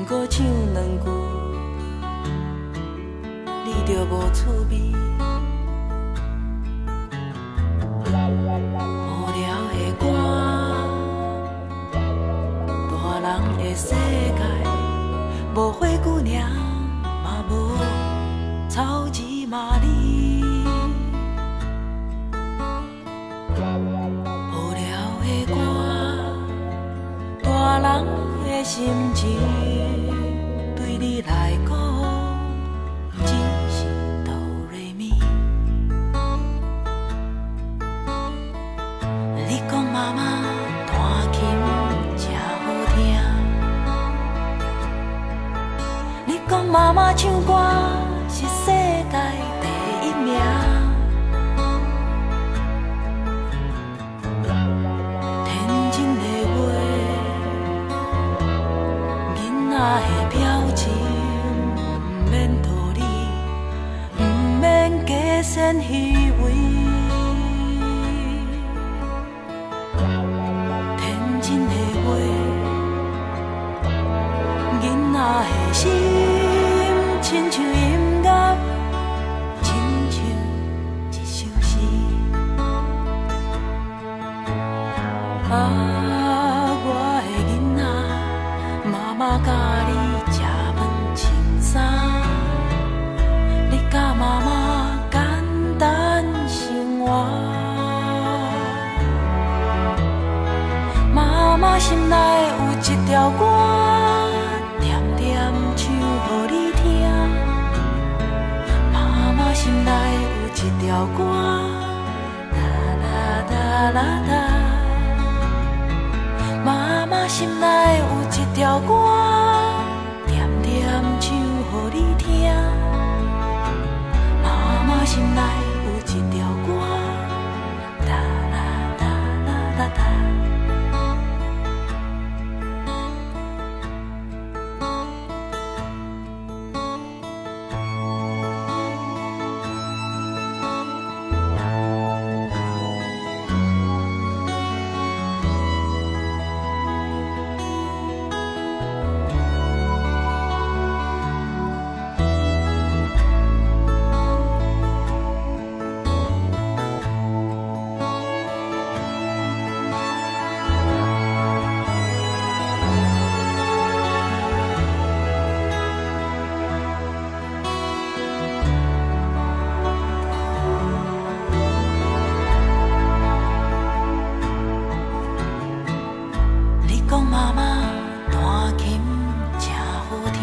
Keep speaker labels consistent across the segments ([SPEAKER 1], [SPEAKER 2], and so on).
[SPEAKER 1] 过唱两句，你就无趣味。无聊的歌，大人的世界，无花姑娘，嘛无草芝麻梨。无聊的歌，大人的心情，对你来讲，只是哆来咪。你讲妈妈弹琴真好听，你讲妈妈唱歌是世界第一名。天真的话，囡仔的表情，不免道理，不免假善虚伪。天真的话，囡仔的心，亲像音乐，亲像一首诗。我的囡仔，妈妈教你吃饭穿衫，你教妈妈简单生活。妈妈心内有一条歌，点点唱予你听。妈妈心内有一条歌，啦啦啦啦啦。妈妈心内有一条歌，点点唱予你听。妈妈心内有一条歌，啦啦啦啦啦啦。讲妈妈弹琴真好听，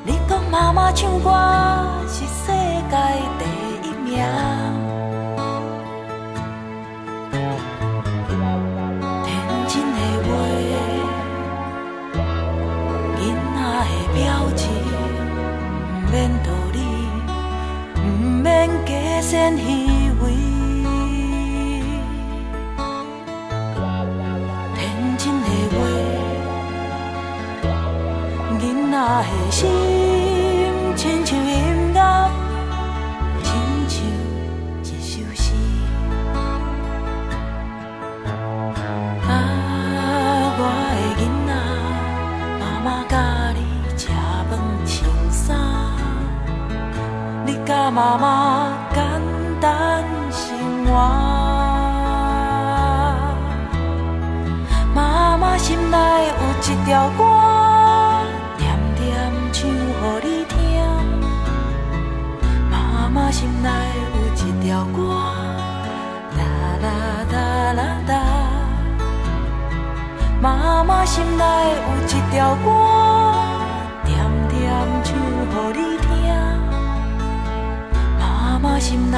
[SPEAKER 1] 你讲妈妈唱歌是世界第一名。天真的话，囡仔的表情，不免道理，不免假善虚伪。囡仔的心，亲像音乐，亲像一首诗。我的囡仔，妈妈教你吃饭穿衫，你教妈妈简单生活。妈妈心内有一条歌，点点唱予你听。妈妈心内有一条歌，啦啦啦啦啦。妈妈心内有一条歌，点点唱予你听。妈妈心内